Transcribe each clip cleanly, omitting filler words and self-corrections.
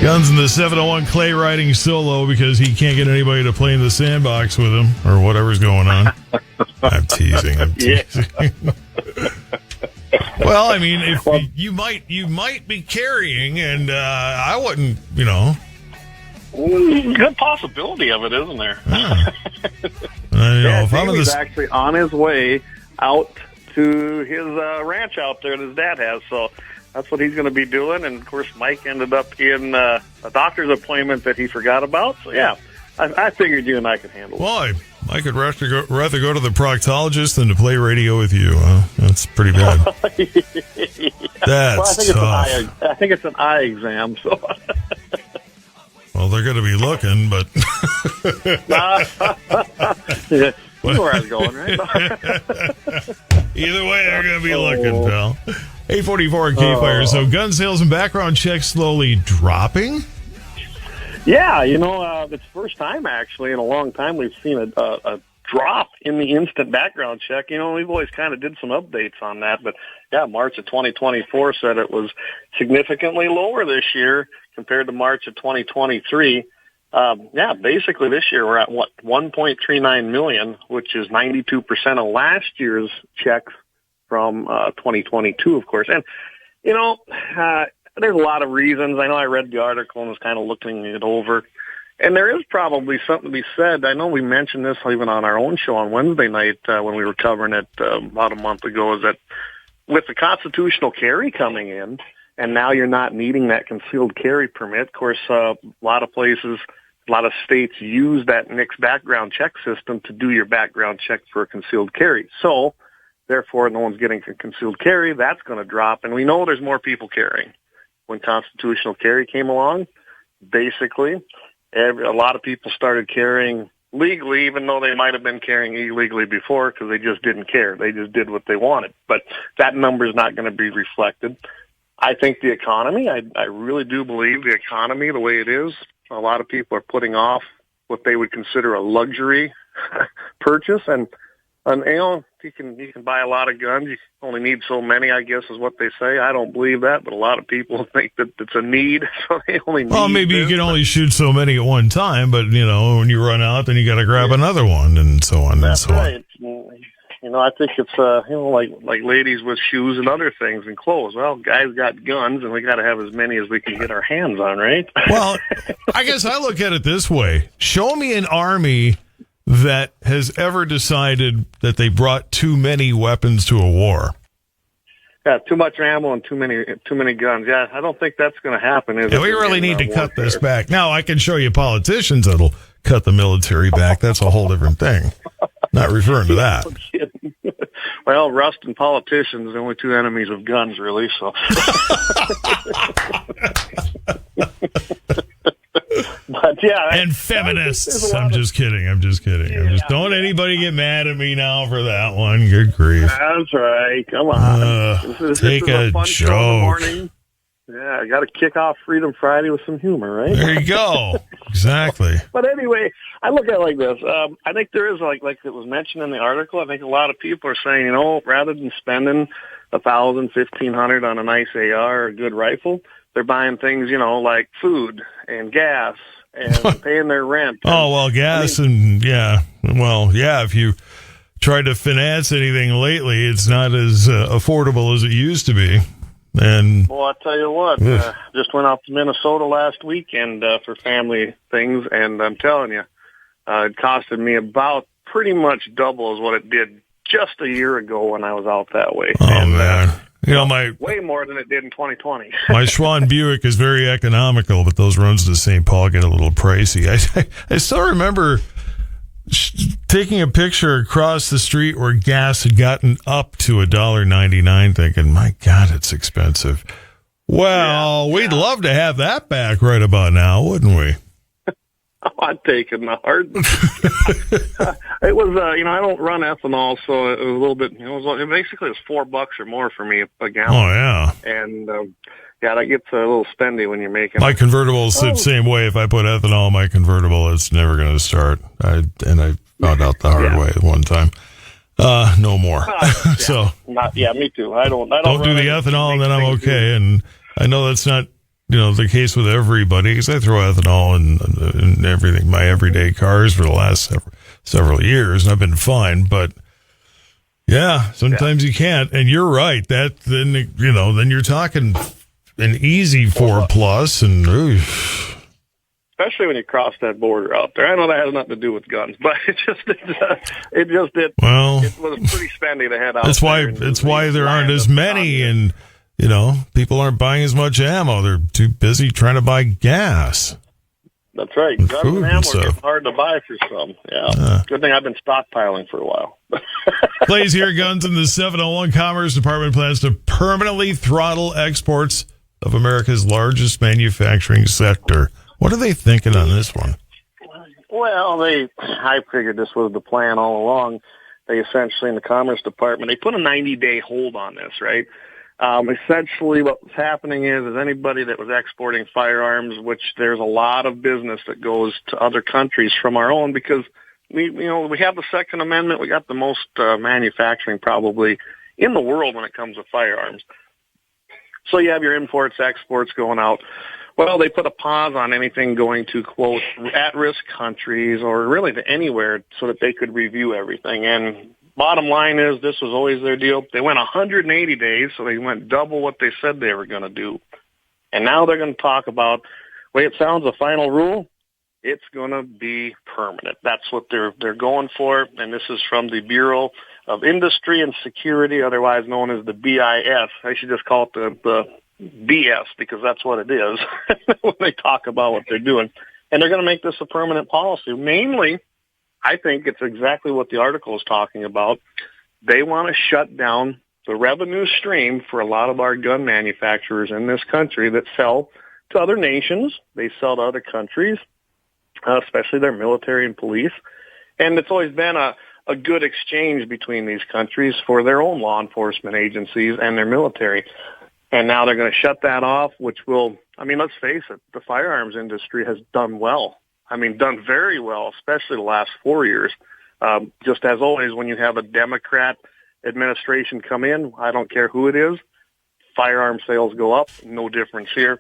Guns in the 701 clay riding solo because he can't get anybody to play in the sandbox with him or whatever's going on. I'm teasing. Well, I mean, if you might be carrying, and I wouldn't, Good possibility of it, isn't there? Yeah. He's actually on his way out to his ranch out there that his dad has, so that's what he's going to be doing. And, of course, Mike ended up in a doctor's appointment that he forgot about. So, yeah, I figured you and I could handle it. Well, I could rather go to the proctologist than to play radio with you. That's pretty bad. That's tough. I think it's an eye exam, so... Well, they're going to be looking, but... Yeah, you know where I was going, right? Either way, they're going to be looking, pal. 844 K-Fire. So gun sales and background checks slowly dropping? Yeah, it's the first time, actually, in a long time we've seen a drop in the instant background check. We've always kind of did some updates on that, but, yeah, March of 2024 said it was significantly lower this year compared to March of 2023. Basically this year we're at, 1.39 million, which is 92% of last year's checks from 2022, of course. And, there's a lot of reasons. I know I read the article and was kind of looking it over. And there is probably something to be said. I know we mentioned this even on our own show on Wednesday night when we were covering it about a month ago, is that with the constitutional carry coming in, and now you're not needing that concealed carry permit. Of course, a lot of places, a lot of states use that mixed background check system to do your background check for a concealed carry. So, therefore, no one's getting a concealed carry. That's going to drop. And we know there's more people carrying. When constitutional carry came along, basically, a lot of people started carrying legally, even though they might have been carrying illegally before because they just didn't care. They just did what they wanted. But that number is not going to be reflected. I think the economy, I really do believe the economy, the way it is, a lot of people are putting off what they would consider a luxury purchase. And you can buy a lot of guns. You only need so many, I guess, is what they say. I don't believe that, but a lot of people think that it's a need, so they only need. Well, maybe you can only shoot so many at one time, but when you run out, then you got to grab another one, and so on and so on. I think it's like ladies with shoes and other things and clothes. Well, guys got guns, and we got to have as many as we can get our hands on, right? Well, I guess I look at it this way: show me an army that has ever decided that they brought too many weapons to a war. Yeah, too much ammo and too many guns. Yeah, I don't think that's going to happen. We really need to cut this back. Now, I can show you politicians that'll cut the military back. That's a whole different thing. Not referring to that. Well, rust and politicians are the only two enemies of guns, really. So. But yeah, and feminists. I'm just kidding. Don't anybody get mad at me now for that one. Good grief. That's right. Come on. Take a fun joke. Show in the morning. Yeah, I got to kick off Freedom Friday with some humor, right? There you go. Exactly. But anyway, I look at it like this. I think there is, like it was mentioned in the article, I think a lot of people are saying, rather than spending $1,000, $1,500 on a nice AR or a good rifle, they're buying things, like food and gas and paying their rent. Oh, well, gas if you try to finance anything lately, it's not as affordable as it used to be. And well, I'll tell you what, just went out to Minnesota last weekend for family things, and I'm telling you, it costed me about pretty much double as what it did just a year ago when I was out that way. Oh, man. Way more than it did in 2020. My Schwann Buick is very economical, but those runs to St. Paul get a little pricey. I still remember taking a picture across the street where gas had gotten up to $1.99, thinking, my God, it's expensive. Well, we'd love to have that back right about now, wouldn't we? I'd take it in a heartbeat. It was, I don't run ethanol, so it was a little bit, basically it was $4 or more for me a gallon. Oh, yeah. And, that gets a little spendy when you're making my convertible is the same way. If I put ethanol in my convertible, it's never going to start. I found out the hard way at one time. No more. Me too. I don't do the ethanol, and then I'm okay. And I know that's not the case with everybody, because I throw ethanol in everything, my everyday cars for the last several years, and I've been fine. But yeah, sometimes you can't. And you're right. Then you're talking an easy 4+, and especially when you cross that border out there. I know that has nothing to do with guns, but it just did. Well, it was pretty spendy to head out. That's why there aren't as many, and people aren't buying as much ammo. They're too busy trying to buy gas. That's right. Guns and ammo are getting hard to buy for some. Yeah. Good thing I've been stockpiling for a while. Clays here, Guns in the 701. Commerce Department plans to permanently throttle exports of America's largest manufacturing sector. What are they thinking on this one? Well, I figured this was the plan all along. They essentially, in the Commerce Department, they put a 90-day hold on this, right? Essentially what's happening is anybody that was exporting firearms, which there's a lot of business that goes to other countries from our own, because we have the Second Amendment. We got the most manufacturing probably in the world when it comes to firearms. So you have your imports, exports going out. Well, they put a pause on anything going to, quote, at-risk countries or really to anywhere so that they could review everything. And bottom line is this was always their deal. They went 180 days, so they went double what they said they were going to do. And now they're going to talk about, way it sounds, the final rule, it's going to be permanent. That's what they're going for, and this is from the Bureau of Industry and Security, otherwise known as the BIS. I should just call it the BS, because that's what it is when they talk about what they're doing. And they're going to make this a permanent policy. Mainly, I think it's exactly what the article is talking about. They want to shut down the revenue stream for a lot of our gun manufacturers in this country that sell to other nations. They sell to other countries, especially their military and police. And it's always been a good exchange between these countries for their own law enforcement agencies and their military. And now they're going to shut that off, which will, let's face it, the firearms industry has done well. Done very well, especially the last 4 years. Just as always, when you have a Democrat administration come in, I don't care who it is, firearm sales go up, no difference here.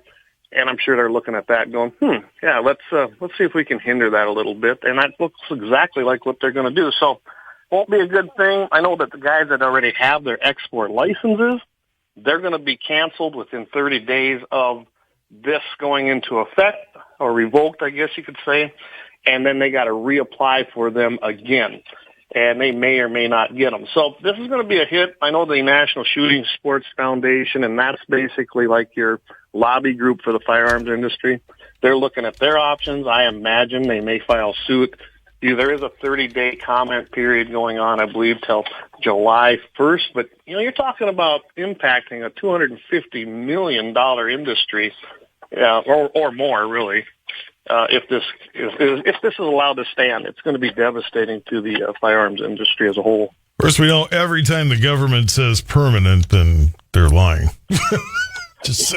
And I'm sure they're looking at that going, let's see if we can hinder that a little bit. And that looks exactly like what they're going to do. So won't be a good thing. I know that the guys that already have their export licenses, they're going to be canceled within 30 days of this going into effect, or revoked, I guess you could say, and then they got to reapply for them again, and they may or may not get them. So this is going to be a hit. I know the National Shooting Sports Foundation, and that's basically like your lobby group for the firearms industry. They're looking at their options. I imagine they may file suit. There is a 30-day comment period going on, I believe, till July 1st. But, you're talking about impacting a $250 million industry, or more, really. If this is allowed to stand, it's going to be devastating to the firearms industry as a whole. Of course, we know every time the government says permanent, then they're lying. Just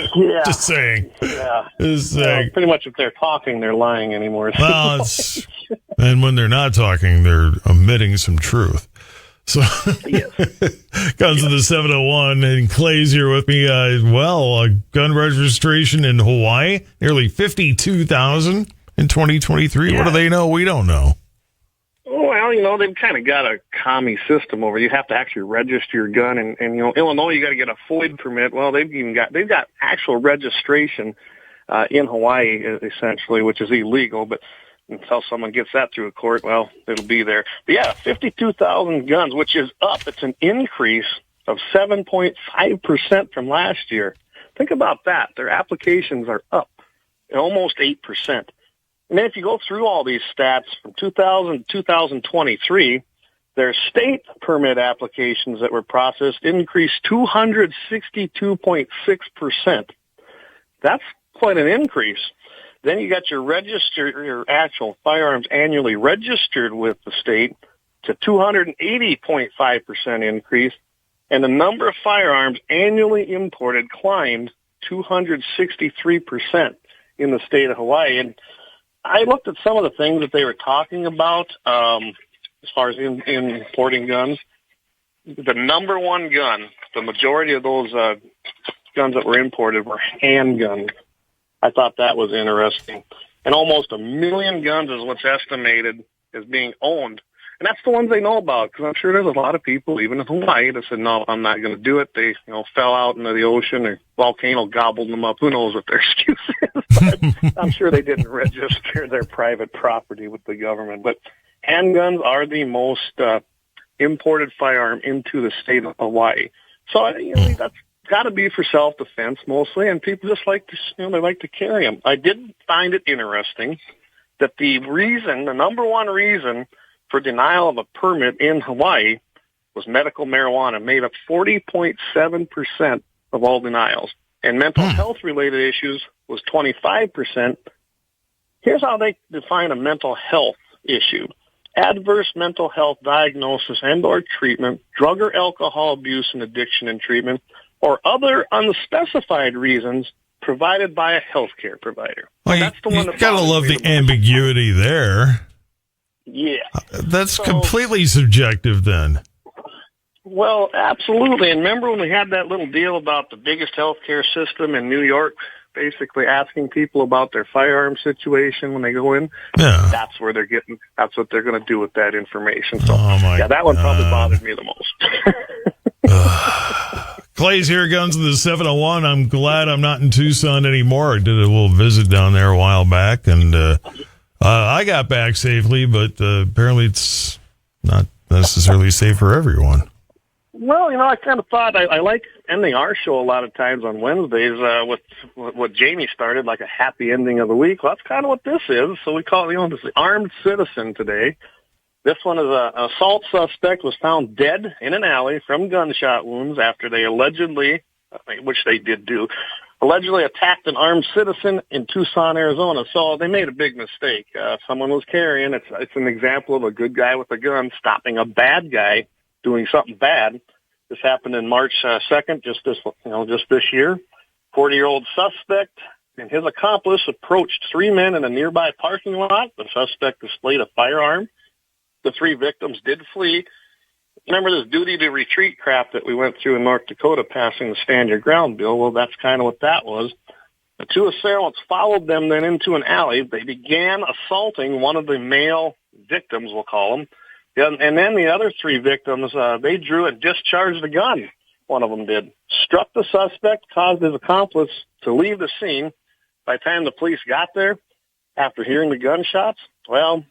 saying. Yeah. Pretty much if they're talking, they're lying anymore. Well, and when they're not talking, they're omitting some truth. So, yes. Guns in the 701, and Clay's here with me. Gun registration in Hawaii, nearly 52,000 in 2023. Yeah. What do they know? We don't know. Well, they've kind of got a commie system over. You have to actually register your gun, and Illinois, you got to get a FOID permit. Well, they've got actual registration in Hawaii, essentially, which is illegal. But until someone gets that through a court, well, it'll be there. But yeah, 52,000 guns, which is up. It's an increase of 7.5% from last year. Think about that. Their applications are up almost 8%. And then if you go through all these stats from 2000 to 2023, their state permit applications that were processed increased 262.6%. That's quite an increase. Then you got your actual firearms annually registered with the state to 280.5% increase. And the number of firearms annually imported climbed 263% in the state of Hawaii. And I looked at some of the things that they were talking about as far as importing guns. The number one gun, the majority of those guns that were imported were handguns. I thought that was interesting. And almost 1 million guns is what's estimated as being owned. And that's the ones they know about, because I'm sure there's a lot of people, even in Hawaii, that said, no, I'm not going to do it. They, fell out into the ocean, or volcano gobbled them up. Who knows what their excuse is? But I'm sure they didn't register their private property with the government. But handguns are the most imported firearm into the state of Hawaii. So that's got to be for self-defense mostly, and people just like to, they like to carry them. I did find it interesting that the number one reason for denial of a permit in Hawaii was medical marijuana, made up 40.7% of all denials. And mental health-related issues was 25%. Here's how they define a mental health issue. Adverse mental health diagnosis and or treatment, drug or alcohol abuse and addiction and treatment, or other unspecified reasons provided by a healthcare provider. Well, that's the one you gotta love the ambiguity there. Yeah. That's completely subjective then. Well, absolutely. And remember when we had that little deal about the biggest healthcare system in New York basically asking people about their firearm situation when they go in? Yeah. That's what they're going to do with that information. So, that one probably bothered me the most. Clay's here, Guns of the 701. I'm glad I'm not in Tucson anymore. I did a little visit down there a while back, and I got back safely, but apparently it's not necessarily safe for everyone. Well, I kind of thought I like ending our show a lot of times on Wednesdays with what Jamie started, like a happy ending of the week. Well, that's kind of what this is. So we call it, this is Armed Citizen today. This one is an assault suspect was found dead in an alley from gunshot wounds after they allegedly, which they did do, allegedly attacked an armed citizen in Tucson, Arizona. So they made a big mistake. Someone was carrying. It's an example of a good guy with a gun stopping a bad guy doing something bad. This happened in March 2nd, just this year. 40-year-old suspect and his accomplice approached 3 men in a nearby parking lot. The suspect displayed a firearm. The 3 victims did flee. Remember this duty to retreat crap that we went through in North Dakota, passing the Stand Your Ground bill? Well, that's kind of what that was. The 2 assailants followed them then into an alley. They began assaulting one of the male victims, we'll call them. And then the other 3 victims, they drew and discharged a gun. One of them did. Struck the suspect, caused his accomplice to leave the scene. By the time the police got there, after hearing the gunshots, well,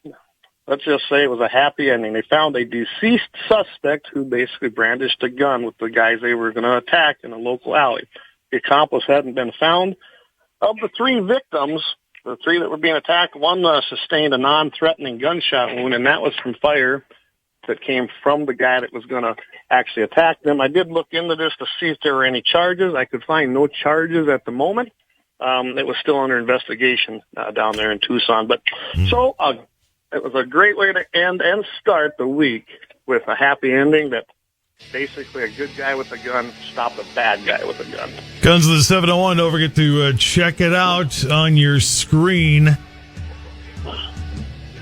let's just say it was a happy ending. They found a deceased suspect who basically brandished a gun with the guys they were going to attack in a local alley. The accomplice hadn't been found. Of the 3 victims, the 3 that were being attacked, one sustained a non-threatening gunshot wound, and that was from fire that came from the guy that was going to actually attack them. I did look into this to see if there were any charges. I could find no charges at the moment. It was still under investigation down there in Tucson. But so it was a great way to end and start the week with a happy ending that basically a good guy with a gun stopped a bad guy with a gun. Guns of the 701, don't forget to check it out on your screen.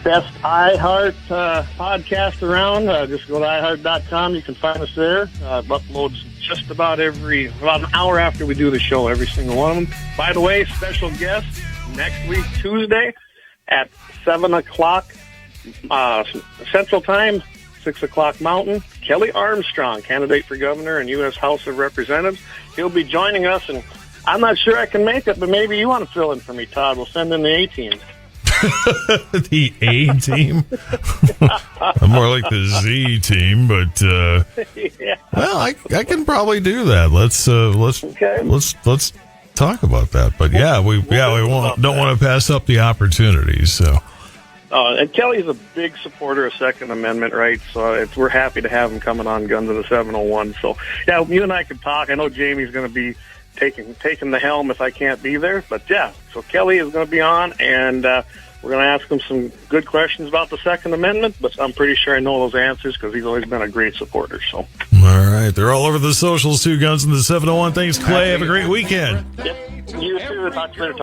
Best iHeart podcast around. Just go to iHeart.com. You can find us there. Uploads just about an hour after we do the show, every single one of them. By the way, special guest next week, Tuesday at 7 o'clock Central Time, 6 o'clock Mountain. Kelly Armstrong, candidate for governor and U.S. House of Representatives. He'll be joining us, and I'm not sure I can make it, but maybe you want to fill in for me, Todd. We'll send in the A-team. The A-team? I'm more like the Z-team, but yeah. Well, I can probably do that. Let's talk about that. But we don't want to pass up the opportunities. So. And Kelly's a big supporter of Second Amendment rights, so we're happy to have him coming on Guns of the 701. So, you and I can talk. I know Jamie's going to be taking the helm if I can't be there. But, so Kelly is going to be on, and we're going to ask him some good questions about the Second Amendment, but I'm pretty sure I know those answers because he's always been a great supporter. So, all right. They're all over the socials, too, Guns of the 701. Thanks, Clay. Have a great weekend. Yep. You too. Talk to you later.